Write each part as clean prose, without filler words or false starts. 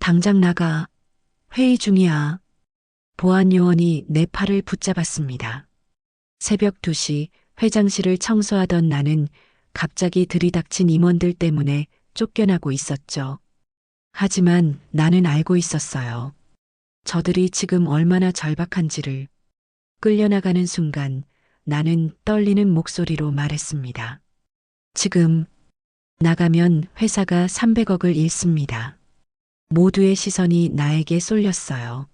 당장 나가. 회의 중이야. 보안 요원이 내 팔을 붙잡았습니다. 새벽 2시 회장실을 청소하던 나는 갑자기 들이닥친 임원들 때문에 쫓겨나고 있었죠. 하지만 나는 알고 있었어요. 저들이 지금 얼마나 절박한지를. 끌려나가는 순간 나는 떨리는 목소리로 말했습니다. 지금 나가면 회사가 300억을 잃습니다. 모두의 시선이 나에게 쏠렸어요.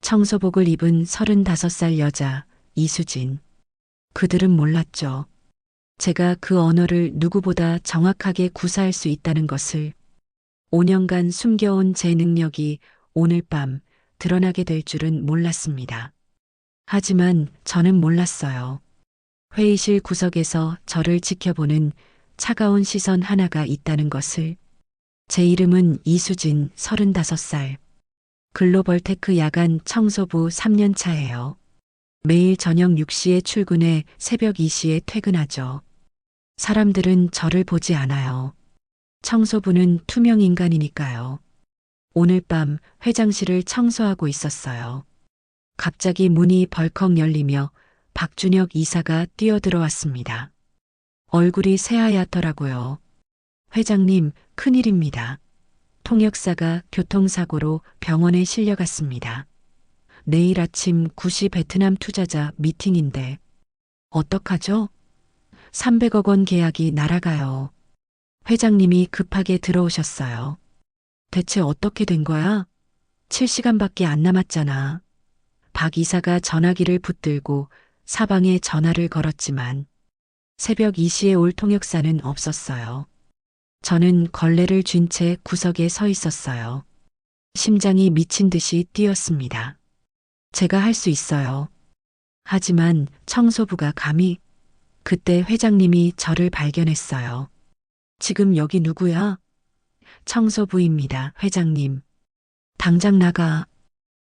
청소복을 입은 35살 여자 이수진. 그들은 몰랐죠. 제가 그 언어를 누구보다 정확하게 구사할 수 있다는 것을. 5년간 숨겨온 제 능력이 오늘 밤 드러나게 될 줄은 몰랐습니다. 하지만 저는 몰랐어요. 회의실 구석에서 저를 지켜보는 차가운 시선 하나가 있다는 것을. 제 이름은 이수진 35살. 글로벌테크 야간 청소부 3년 차예요. 매일 저녁 6시에 출근해 새벽 2시에 퇴근하죠. 사람들은 저를 보지 않아요. 청소부는 투명 인간이니까요. 오늘 밤 회장실을 청소하고 있었어요. 갑자기 문이 벌컥 열리며 박준혁 이사가 뛰어들어왔습니다. 얼굴이 새하얗더라고요. 회장님, 큰일입니다. 통역사가 교통사고로 병원에 실려갔습니다. 내일 아침 9시 베트남 투자자 미팅인데 어떡하죠? 300억 원 계약이 날아가요. 회장님이 급하게 들어오셨어요. 대체 어떻게 된 거야? 7시간밖에 안 남았잖아. 박 이사가 전화기를 붙들고 사방에 전화를 걸었지만 새벽 2시에 올 통역사는 없었어요. 저는 걸레를 쥔 채 구석에 서 있었어요. 심장이 미친 듯이 뛰었습니다. 제가 할 수 있어요. 하지만 청소부가 감히. 그때 회장님이 저를 발견했어요. 지금 여기 누구야? 청소부입니다, 회장님. 당장 나가.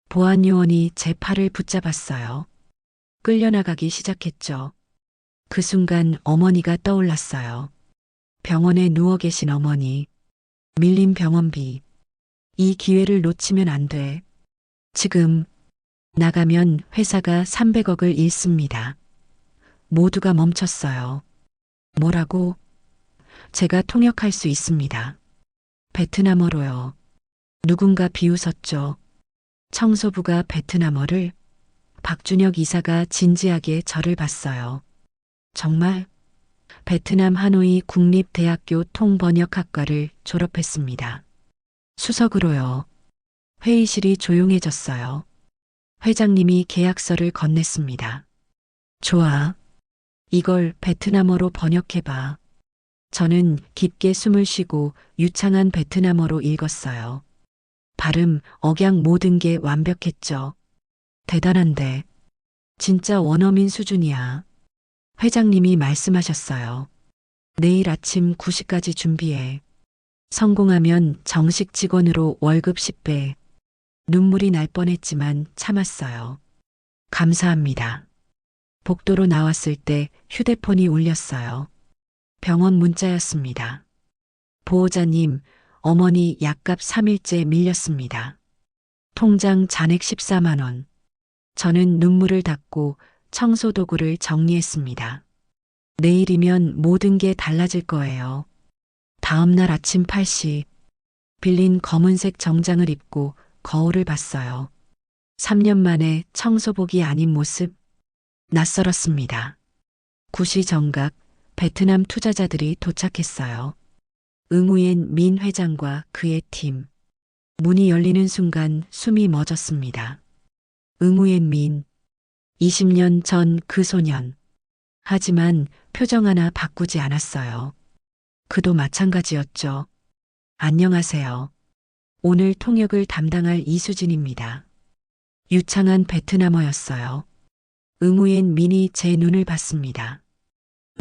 보안 요원이 제 팔을 붙잡았어요. 끌려나가기 시작했죠. 그 순간 어머니가 떠올랐어요. 병원에 누워 계신 어머니. 밀린 병원비. 이 기회를 놓치면 안 돼. 지금 나가면 회사가 300억을 잃습니다. 모두가 멈췄어요. 뭐라고? 제가 통역할 수 있습니다. 베트남어로요. 누군가 비웃었죠. 청소부가 베트남어를. 박준혁 이사가 진지하게 저를 봤어요. 정말? 베트남 하노이 국립대학교 통번역학과를 졸업했습니다. 수석으로요. 회의실이 조용해졌어요. 회장님이 계약서를 건넸습니다. 좋아. 이걸 베트남어로 번역해봐. 저는 깊게 숨을 쉬고 유창한 베트남어로 읽었어요. 발음, 억양 모든 게 완벽했죠. 대단한데. 진짜 원어민 수준이야. 회장님이 말씀하셨어요. 내일 아침 9시까지 준비해. 성공하면 정식 직원으로 월급 10배. 눈물이 날 뻔했지만 참았어요. 감사합니다. 복도로 나왔을 때 휴대폰이 울렸어요. 병원 문자였습니다. 보호자님, 어머니 약값 3일째 밀렸습니다. 통장 잔액 14만 원. 저는 눈물을 닦고 청소도구를 정리했습니다. 내일이면 모든 게 달라질 거예요. 다음 날 아침 8시 빌린 검은색 정장을 입고 거울을 봤어요. 3년 만에 청소복이 아닌 모습. 낯설었습니다. 9시 정각 베트남 투자자들이 도착했어요. 응우엔 민 회장과 그의 팀. 문이 열리는 순간 숨이 멎었습니다. 응우엔 민. 20년 전 그 소년. 하지만 표정 하나 바꾸지 않았어요. 그도 마찬가지였죠. 안녕하세요. 오늘 통역을 담당할 이수진입니다. 유창한 베트남어였어요. 응우엔 민이 제 눈을 봤습니다.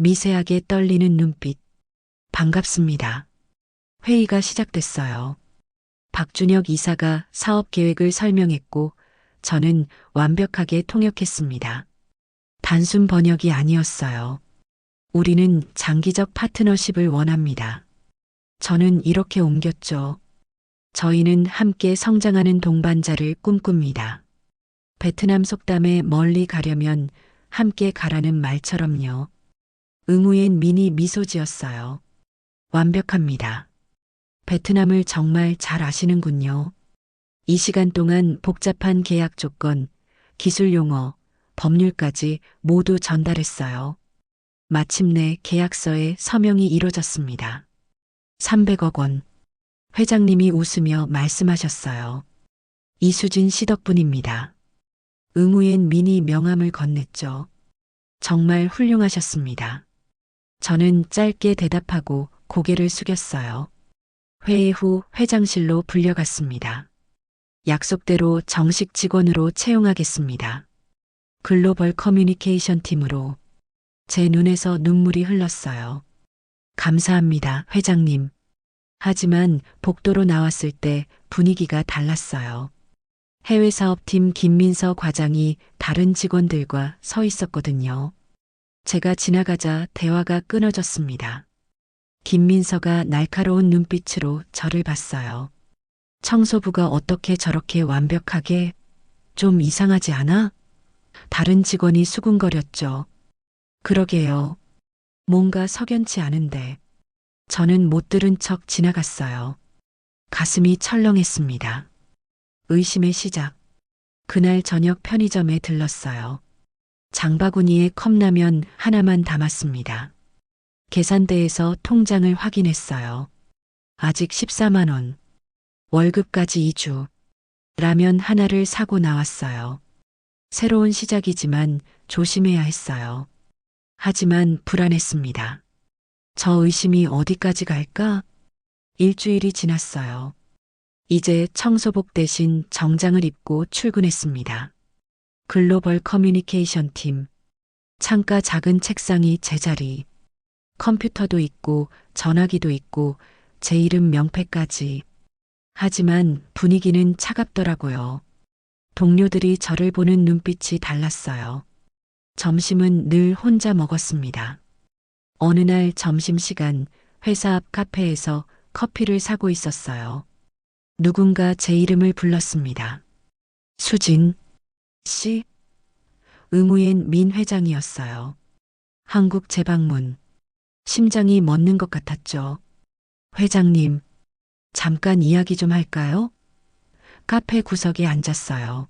미세하게 떨리는 눈빛. 반갑습니다. 회의가 시작됐어요. 박준혁 이사가 사업 계획을 설명했고 저는 완벽하게 통역했습니다. 단순 번역이 아니었어요. 우리는 장기적 파트너십을 원합니다. 저는 이렇게 옮겼죠. 저희는 함께 성장하는 동반자를 꿈꿉니다. 베트남 속담에 멀리 가려면 함께 가라는 말처럼요. 응우엔 미니 미소 지었어요. 완벽합니다. 베트남을 정말 잘 아시는군요. 이 시간 동안 복잡한 계약 조건, 기술 용어, 법률까지 모두 전달했어요. 마침내 계약서에 서명이 이루어졌습니다. 300억 원. 회장님이 웃으며 말씀하셨어요. 이수진 씨 덕분입니다. 응우엔 미니 명함을 건넸죠. 정말 훌륭하셨습니다. 저는 짧게 대답하고 고개를 숙였어요. 회의 후 회장실로 불려갔습니다. 약속대로 정식 직원으로 채용하겠습니다. 글로벌 커뮤니케이션 팀으로. 제 눈에서 눈물이 흘렀어요. 감사합니다, 회장님. 하지만 복도로 나왔을 때 분위기가 달랐어요. 해외 사업팀 김민서 과장이 다른 직원들과 서 있었거든요. 제가 지나가자 대화가 끊어졌습니다. 김민서가 날카로운 눈빛으로 저를 봤어요. 청소부가 어떻게 저렇게 완벽하게? 좀 이상하지 않아? 다른 직원이 수군거렸죠. 그러게요. 뭔가 석연치 않은데. 저는 못 들은 척 지나갔어요. 가슴이 철렁했습니다. 의심의 시작. 그날 저녁 편의점에 들렀어요. 장바구니에 컵라면 하나만 담았습니다. 계산대에서 통장을 확인했어요. 아직 14만 원. 월급까지 2주. 라면 하나를 사고 나왔어요. 새로운 시작이지만 조심해야 했어요. 하지만 불안했습니다. 저 의심이 어디까지 갈까? 일주일이 지났어요. 이제 청소복 대신 정장을 입고 출근했습니다. 글로벌 커뮤니케이션 팀. 창가 작은 책상이 제자리. 컴퓨터도 있고 전화기도 있고 제 이름 명패까지. 하지만 분위기는 차갑더라고요. 동료들이 저를 보는 눈빛이 달랐어요. 점심은 늘 혼자 먹었습니다. 어느 날 점심시간 회사 앞 카페에서 커피를 사고 있었어요. 누군가 제 이름을 불렀습니다. 수진 씨? 의무엔 민 회장이었어요. 한국 재방문. 심장이 멎는 것 같았죠. 회장님, 잠깐 이야기 좀 할까요? 카페 구석에 앉았어요.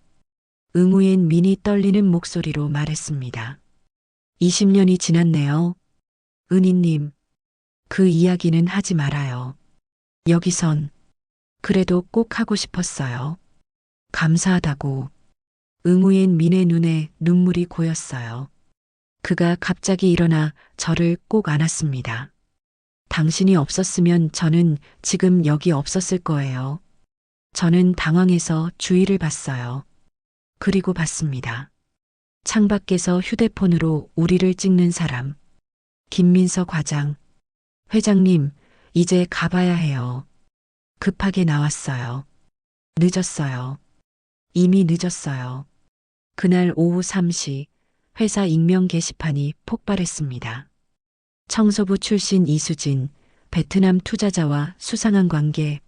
응우엔 민이 떨리는 목소리로 말했습니다. 20년이 지났네요. 은희님, 그 이야기는 하지 말아요. 여기선. 그래도 꼭 하고 싶었어요. 감사하다고. 응우엔 민의 눈에 눈물이 고였어요. 그가 갑자기 일어나 저를 꼭 안았습니다. 당신이 없었으면 저는 지금 여기 없었을 거예요. 저는 당황해서 주위를 봤어요. 그리고 봤습니다. 창밖에서 휴대폰으로 우리를 찍는 사람. 김민서 과장. 회장님, 이제 가봐야 해요. 급하게 나왔어요. 늦었어요. 이미 늦었어요. 그날 오후 3시 회사 익명 게시판이 폭발했습니다. 청소부 출신 이수진, 베트남 투자자와 수상한 관계.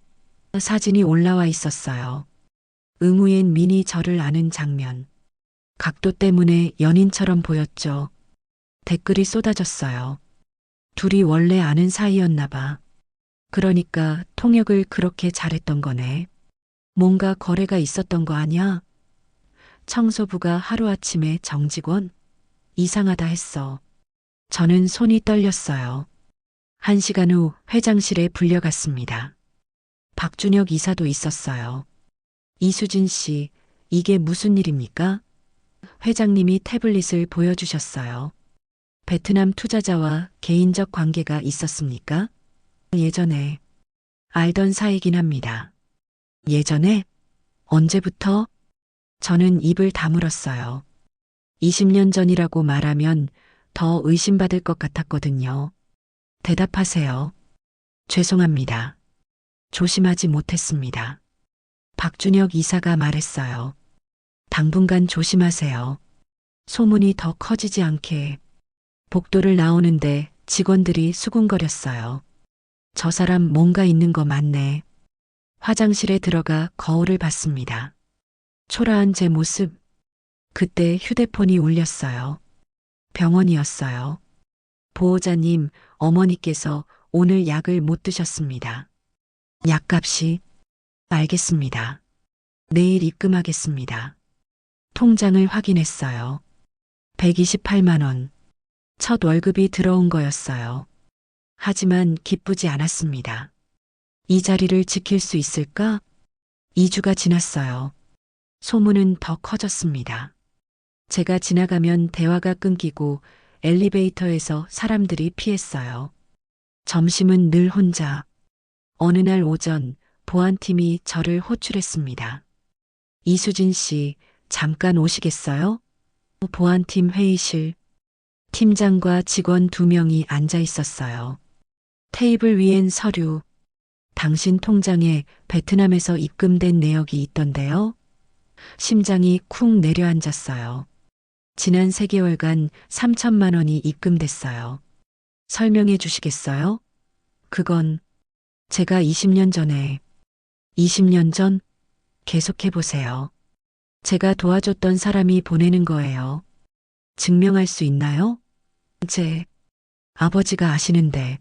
사진이 올라와 있었어요. 응우엔 민이 저를 아는 장면. 각도 때문에 연인처럼 보였죠. 댓글이 쏟아졌어요. 둘이 원래 아는 사이였나 봐. 그러니까 통역을 그렇게 잘했던 거네. 뭔가 거래가 있었던 거 아냐? 청소부가 하루아침에 정직원? 이상하다 했어. 저는 손이 떨렸어요. 1시간 후 회장실에 불려갔습니다. 박준혁 이사도 있었어요. 이수진 씨, 이게 무슨 일입니까? 회장님이 태블릿을 보여주셨어요. 베트남 투자자와 개인적 관계가 있었습니까? 예전에. 알던 사이긴 합니다. 예전에? 언제부터? 저는 입을 다물었어요. 20년 전이라고 말하면 더 의심받을 것 같았거든요. 대답하세요. 죄송합니다. 조심하지 못했습니다. 박준혁 이사가 말했어요. 당분간 조심하세요. 소문이 더 커지지 않게. 복도를 나오는데 직원들이 수군거렸어요. 저 사람 뭔가 있는 거 맞네. 화장실에 들어가 거울을 봤습니다. 초라한 제 모습. 그때 휴대폰이 울렸어요. 병원이었어요. 보호자님, 어머니께서 오늘 약을 못 드셨습니다. 약값이. 알겠습니다. 내일 입금하겠습니다. 통장을 확인했어요. 128만 원. 첫 월급이 들어온 거였어요. 하지만 기쁘지 않았습니다. 이 자리를 지킬 수 있을까? 2주가 지났어요. 소문은 더 커졌습니다. 제가 지나가면 대화가 끊기고 엘리베이터에서 사람들이 피했어요. 점심은 늘 혼자. 어느 날 오전 보안팀이 저를 호출했습니다. 이수진 씨, 잠깐 오시겠어요? 보안팀 회의실. 팀장과 직원 2명이 앉아 있었어요. 테이블 위엔 서류. 당신 통장에 베트남에서 입금된 내역이 있던데요. 심장이 쿵 내려앉았어요. 지난 3개월간 3천만 원이 입금됐어요. 설명해 주시겠어요? 그건 제가 20년 전에. 20년 전? 계속해 보세요. 제가 도와줬던 사람이 보내는 거예요. 증명할 수 있나요? 제 아버지가 아시는데.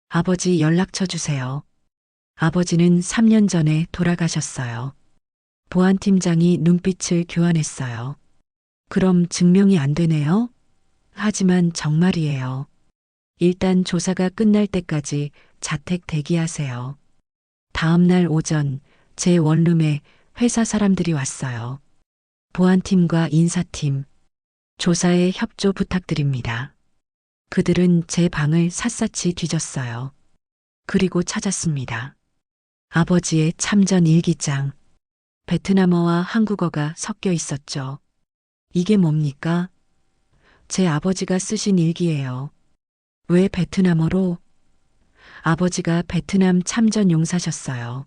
아버지 연락처 주세요. 아버지는 3년 전에 돌아가셨어요. 보안팀장이 눈빛을 교환했어요. 그럼 증명이 안 되네요? 하지만 정말이에요. 일단 조사가 끝날 때까지 자택 대기하세요. 다음 날 오전 제 원룸에 회사 사람들이 왔어요. 보안팀과 인사팀. 조사에 협조 부탁드립니다. 그들은 제 방을 샅샅이 뒤졌어요. 그리고 찾았습니다. 아버지의 참전 일기장. 베트남어와 한국어가 섞여 있었죠. 이게 뭡니까? 제 아버지가 쓰신 일기예요. 왜 베트남어로? 아버지가 베트남 참전 용사셨어요.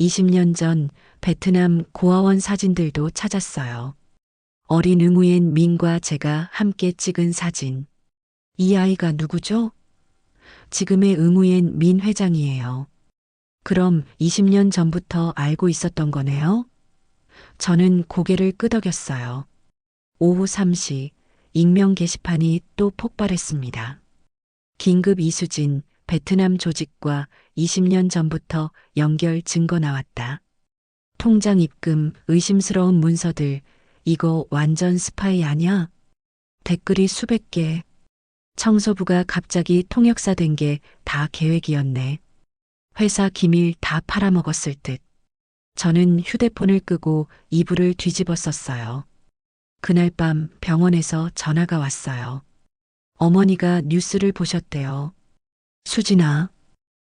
20년 전 베트남 고아원 사진들도 찾았어요. 어린 응우엔 민과 제가 함께 찍은 사진. 이 아이가 누구죠? 지금의 응우엔 민 회장이에요. 그럼 20년 전부터 알고 있었던 거네요? 저는 고개를 끄덕였어요. 오후 3시 익명 게시판이 또 폭발했습니다. 긴급 이수진, 베트남 조직과 20년 전부터 연결 증거 나왔다. 통장 입금, 의심스러운 문서들, 이거 완전 스파이 아냐? 댓글이 수백 개. 청소부가 갑자기 통역사 된 게 다 계획이었네. 회사 기밀 다 팔아먹었을 듯. 저는 휴대폰을 끄고 이불을 뒤집었었어요. 그날 밤 병원에서 전화가 왔어요. 어머니가 뉴스를 보셨대요. 수진아,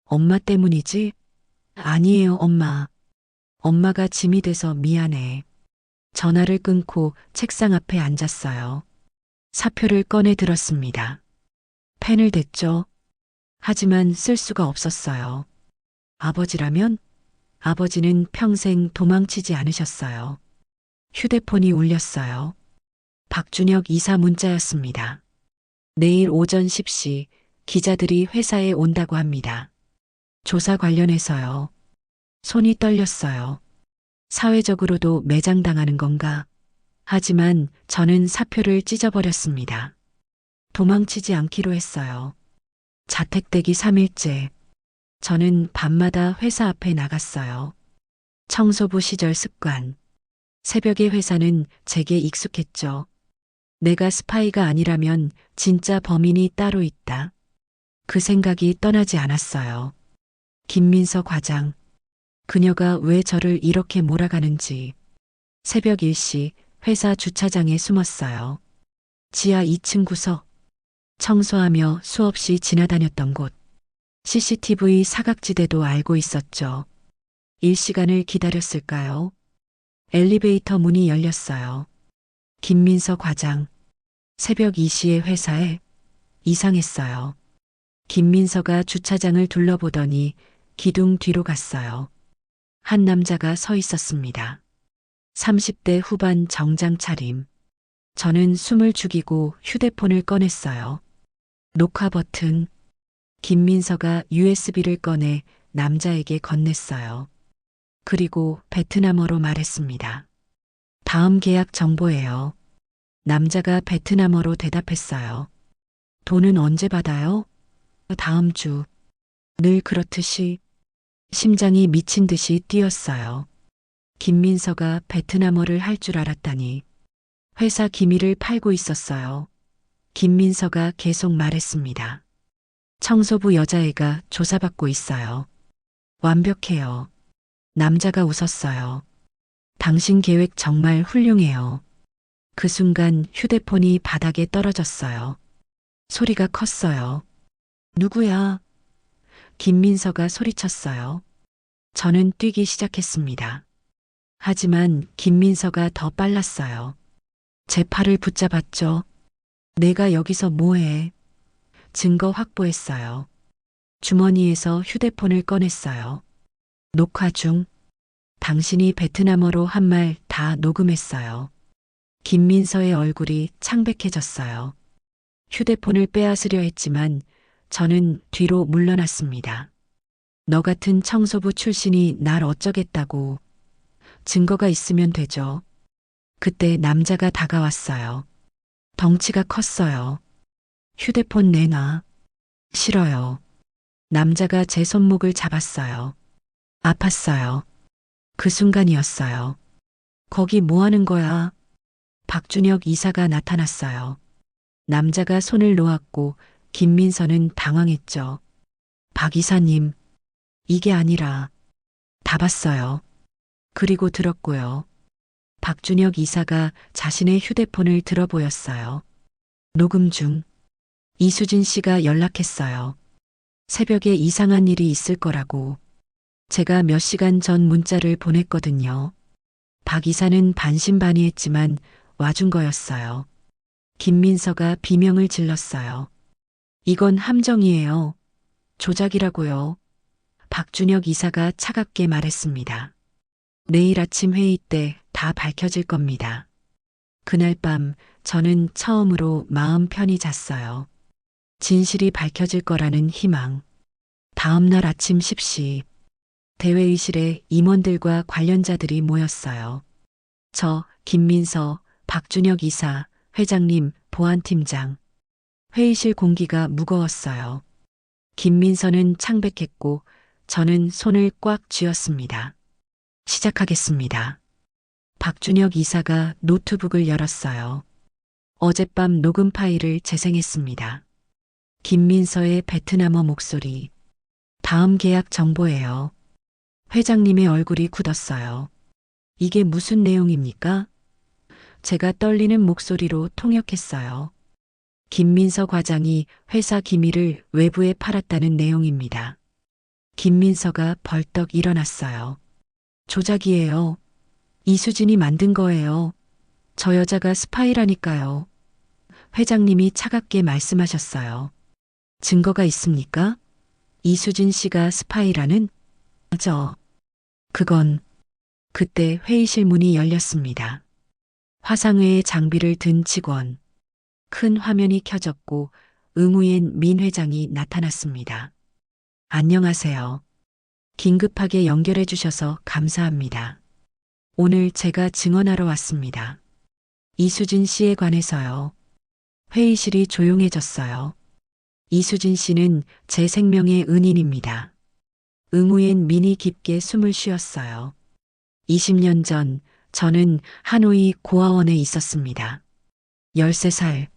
엄마 때문이지? 아니에요, 엄마. 엄마가 짐이 돼서 미안해. 전화를 끊고 책상 앞에 앉았어요. 사표를 꺼내 들었습니다. 펜을 댔죠. 하지만 쓸 수가 없었어요. 아버지라면? 아버지는 평생 도망치지 않으셨어요. 휴대폰이 울렸어요. 박준혁 이사 문자였습니다. 내일 오전 10시 기자들이 회사에 온다고 합니다. 조사 관련해서요. 손이 떨렸어요. 사회적으로도 매장당하는 건가? 하지만 저는 사표를 찢어버렸습니다. 도망치지 않기로 했어요. 자택대기 3일째. 저는 밤마다 회사 앞에 나갔어요. 청소부 시절 습관. 새벽의 회사는 제게 익숙했죠. 내가 스파이가 아니라면 진짜 범인이 따로 있다. 그 생각이 떠나지 않았어요. 김민서 과장. 그녀가 왜 저를 이렇게 몰아가는지. 새벽 1시 회사 주차장에 숨었어요. 지하 2층 구석. 청소하며 수없이 지나다녔던 곳. CCTV 사각지대도 알고 있었죠. 일시간을 기다렸을까요? 엘리베이터 문이 열렸어요. 김민서 과장. 새벽 2시에 회사에. 이상했어요. 김민서가 주차장을 둘러보더니 기둥 뒤로 갔어요. 한 남자가 서 있었습니다. 30대 후반 정장 차림. 저는 숨을 죽이고 휴대폰을 꺼냈어요. 녹화 버튼. 김민서가 USB를 꺼내 남자에게 건넸어요. 그리고 베트남어로 말했습니다. 다음 계약 정보예요. 남자가 베트남어로 대답했어요. 돈은 언제 받아요? 다음 주. 늘 그렇듯이 심장이 미친 듯이 뛰었어요. 김민서가 베트남어를 할 줄 알았다니. 회사 기밀을 팔고 있었어요. 김민서가 계속 말했습니다. 청소부 여자애가 조사받고 있어요. 완벽해요. 남자가 웃었어요. 당신 계획 정말 훌륭해요. 그 순간 휴대폰이 바닥에 떨어졌어요. 소리가 컸어요. 누구야? 김민서가 소리쳤어요. 저는 뛰기 시작했습니다. 하지만 김민서가 더 빨랐어요. 제 팔을 붙잡았죠. 내가 여기서 뭐해? 증거 확보했어요. 주머니에서 휴대폰을 꺼냈어요. 녹화 중. 당신이 베트남어로 한 말 다 녹음했어요. 김민서의 얼굴이 창백해졌어요. 휴대폰을 빼앗으려 했지만 저는 뒤로 물러났습니다. 너 같은 청소부 출신이 날 어쩌겠다고. 증거가 있으면 되죠. 그때 남자가 다가왔어요. 덩치가 컸어요. 휴대폰 내놔. 싫어요. 남자가 제 손목을 잡았어요. 아팠어요. 그 순간이었어요. 거기 뭐 하는 거야? 박준혁 이사가 나타났어요. 남자가 손을 놓았고 김민서는 당황했죠. 박 이사님, 이게 아니라 다 봤어요. 그리고 들었고요. 박준혁 이사가 자신의 휴대폰을 들어 보였어요. 녹음 중 이수진 씨가 연락했어요. 새벽에 이상한 일이 있을 거라고. 제가 몇 시간 전 문자를 보냈거든요. 박 이사는 반신반의했지만 와준 거였어요. 김민서가 비명을 질렀어요. 이건 함정이에요. 조작이라고요. 박준혁 이사가 차갑게 말했습니다. 내일 아침 회의 때 다 밝혀질 겁니다. 그날 밤 저는 처음으로 마음 편히 잤어요. 진실이 밝혀질 거라는 희망. 다음 날 아침 10시 대회의실에 임원들과 관련자들이 모였어요. 저, 김민서, 박준혁 이사, 회장님, 보안팀장. 회의실 공기가 무거웠어요. 김민서는 창백했고 저는 손을 꽉 쥐었습니다. 시작하겠습니다. 박준혁 이사가 노트북을 열었어요. 어젯밤 녹음 파일을 재생했습니다. 김민서의 베트남어 목소리. 다음 계약 정보예요. 회장님의 얼굴이 굳었어요. 이게 무슨 내용입니까? 제가 떨리는 목소리로 통역했어요. 김민서 과장이 회사 기밀을 외부에 팔았다는 내용입니다. 김민서가 벌떡 일어났어요. 조작이에요. 이수진이 만든 거예요. 저 여자가 스파이라니까요. 회장님이 차갑게 말씀하셨어요. 증거가 있습니까? 이수진 씨가 스파이라는? 그건 그때 회의실 문이 열렸습니다. 화상회의 장비를 든 직원. 큰 화면이 켜졌고 응우엔 민 회장이 나타났습니다. 안녕하세요. 긴급하게 연결해 주셔서 감사합니다. 오늘 제가 증언하러 왔습니다. 이수진 씨에 관해서요. 회의실이 조용해졌어요. 이수진 씨는 제 생명의 은인입니다. 응우엔 민이 깊게 숨을 쉬었어요. 20년 전 저는 하노이 고아원에 있었습니다. 13살.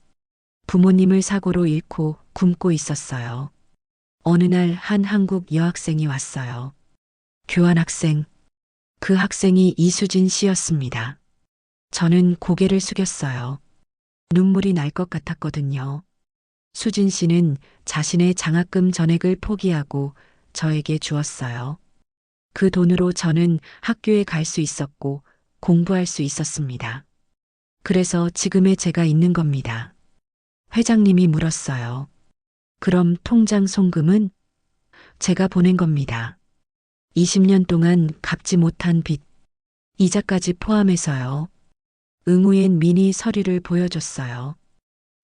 부모님을 사고로 잃고 굶고 있었어요. 어느 날 한 한국 여학생이 왔어요. 교환학생. 그 학생이 이수진 씨였습니다. 저는 고개를 숙였어요. 눈물이 날 것 같았거든요. 수진 씨는 자신의 장학금 전액을 포기하고 저에게 주었어요. 그 돈으로 저는 학교에 갈 수 있었고 공부할 수 있었습니다. 그래서 지금의 제가 있는 겁니다. 회장님이 물었어요. 그럼 통장 송금은? 제가 보낸 겁니다. 20년 동안 갚지 못한 빚, 이자까지 포함해서요. 응우엔 미니 서류를 보여줬어요.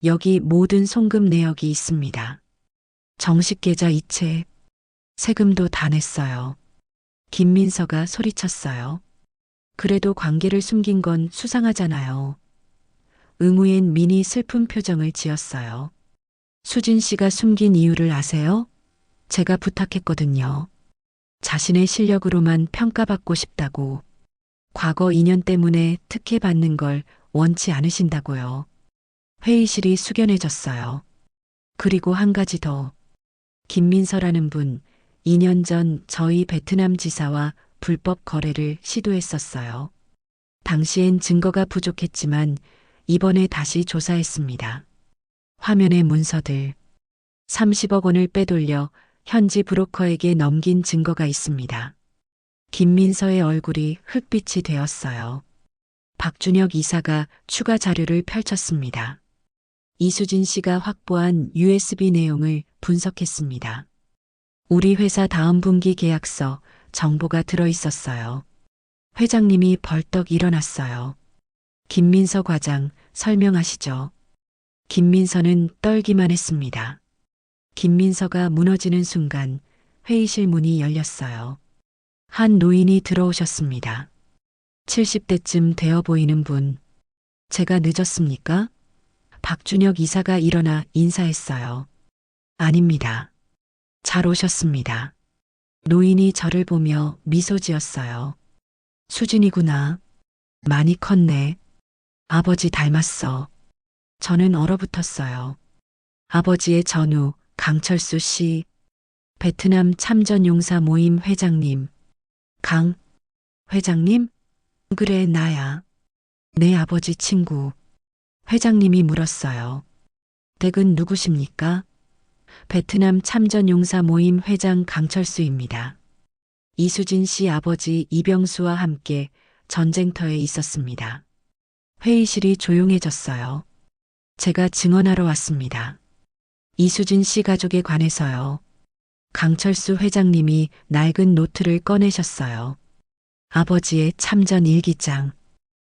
여기 모든 송금 내역이 있습니다. 정식 계좌 이체, 세금도 다 냈어요. 김민서가 소리쳤어요. 그래도 관계를 숨긴 건 수상하잖아요. 응우엔 민이 슬픈 표정을 지었어요. 수진 씨가 숨긴 이유를 아세요? 제가 부탁했거든요. 자신의 실력으로만 평가받고 싶다고. 과거 인연 때문에 특혜받는 걸 원치 않으신다고요. 회의실이 숙연해졌어요. 그리고 한 가지 더. 김민서라는 분, 2년 전 저희 베트남 지사와 불법 거래를 시도했었어요. 당시엔 증거가 부족했지만 이번에 다시 조사했습니다. 화면의 문서들. 30억 원을 빼돌려 현지 브로커에게 넘긴 증거가 있습니다. 김민서의 얼굴이 흑빛이 되었어요. 박준혁 이사가 추가 자료를 펼쳤습니다. 이수진 씨가 확보한 USB 내용을 분석했습니다. 우리 회사 다음 분기 계약서 정보가 들어 있었어요. 회장님이 벌떡 일어났어요. 김민서 과장, 설명하시죠. 김민서는 떨기만 했습니다. 김민서가 무너지는 순간 회의실 문이 열렸어요. 한 노인이 들어오셨습니다. 70대쯤 되어 보이는 분. 제가 늦었습니까? 박준혁 이사가 일어나 인사했어요. 아닙니다. 잘 오셨습니다. 노인이 저를 보며 미소 지었어요. 수진이구나. 많이 컸네. 아버지 닮았어. 저는 얼어붙었어요. 아버지의 전우, 강철수 씨, 베트남 참전용사 모임 회장님. 강 회장님? 그래, 나야. 내 아버지 친구. 회장님이 물었어요. 댁은 누구십니까? 베트남 참전용사 모임 회장 강철수입니다. 이수진 씨 아버지 이병수와 함께 전쟁터에 있었습니다. 회의실이 조용해졌어요. 제가 증언하러 왔습니다. 이수진 씨 가족에 관해서요. 강철수 회장님이 낡은 노트를 꺼내셨어요. 아버지의 참전 일기장.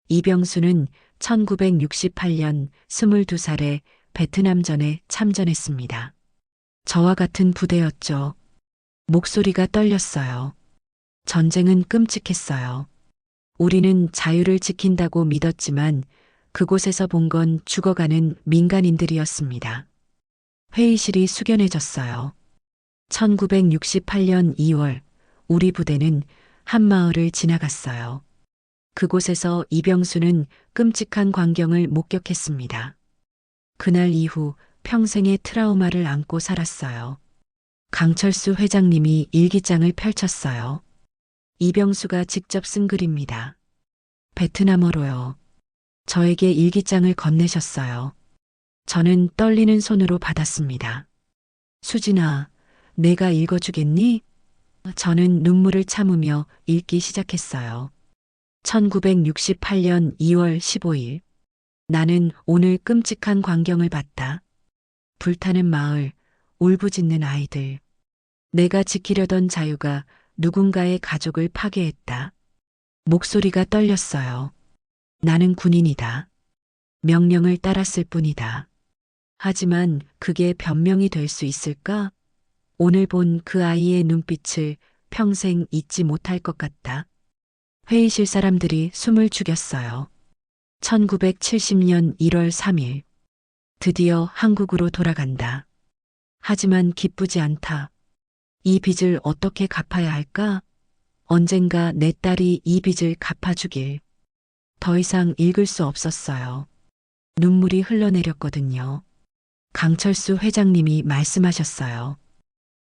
이병수는 1968년 22살에 베트남전에 참전했습니다. 저와 같은 부대였죠. 목소리가 떨렸어요. 전쟁은 끔찍했어요. 우리는 자유를 지킨다고 믿었지만 그곳에서 본 건 죽어가는 민간인들이었습니다. 회의실이 숙연해졌어요. 1968년 2월 우리 부대는 한 마을을 지나갔어요. 그곳에서 이병수는 끔찍한 광경을 목격했습니다. 그날 이후 평생의 트라우마를 안고 살았어요. 강철수 회장님이 일기장을 펼쳤어요. 이병수가 직접 쓴 글입니다. 베트남어로요. 저에게 일기장을 건네셨어요. 저는 떨리는 손으로 받았습니다. 수진아, 내가 읽어주겠니? 저는 눈물을 참으며 읽기 시작했어요. 1968년 2월 15일. 나는 오늘 끔찍한 광경을 봤다. 불타는 마을, 울부짖는 아이들. 내가 지키려던 자유가 누군가의 가족을 파괴했다. 목소리가 떨렸어요. 나는 군인이다. 명령을 따랐을 뿐이다. 하지만 그게 변명이 될 수 있을까? 오늘 본 그 아이의 눈빛을 평생 잊지 못할 것 같다. 회의실 사람들이 숨을 죽였어요. 1970년 1월 3일. 드디어 한국으로 돌아간다. 하지만 기쁘지 않다. 이 빚을 어떻게 갚아야 할까? 언젠가 내 딸이 이 빚을 갚아주길. 더 이상 읽을 수 없었어요. 눈물이 흘러내렸거든요. 강철수 회장님이 말씀하셨어요.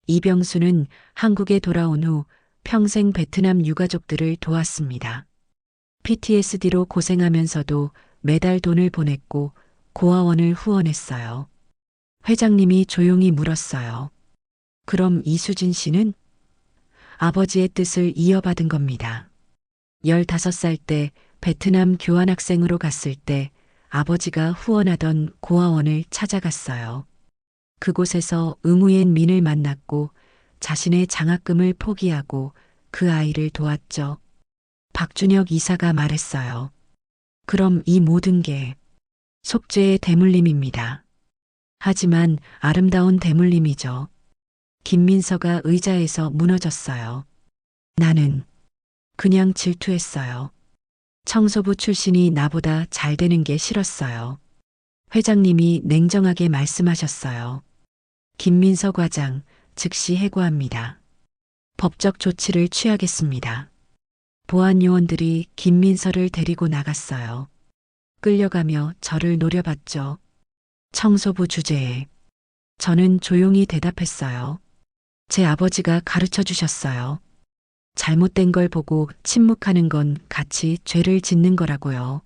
이병수는 한국에 돌아온 후 평생 베트남 유가족들을 도왔습니다. PTSD로 고생하면서도 매달 돈을 보냈고 고아원을 후원했어요. 회장님이 조용히 물었어요. 그럼 이수진 씨는? 아버지의 뜻을 이어받은 겁니다. 15살 때 베트남 교환학생으로 갔을 때 아버지가 후원하던 고아원을 찾아갔어요. 그곳에서 응우엔 민을 만났고 자신의 장학금을 포기하고 그 아이를 도왔죠. 박준혁 이사가 말했어요. 그럼 이 모든 게 속죄의 대물림입니다. 하지만 아름다운 대물림이죠. 김민서가 의자에서 무너졌어요. 나는 그냥 질투했어요. 청소부 출신이 나보다 잘 되는 게 싫었어요. 회장님이 냉정하게 말씀하셨어요. 김민서 과장, 즉시 해고합니다. 법적 조치를 취하겠습니다. 보안 요원들이 김민서를 데리고 나갔어요. 끌려가며 저를 노려봤죠. 청소부 주제에. 저는 조용히 대답했어요. 제 아버지가 가르쳐 주셨어요. 잘못된 걸 보고 침묵하는 건 같이 죄를 짓는 거라고요.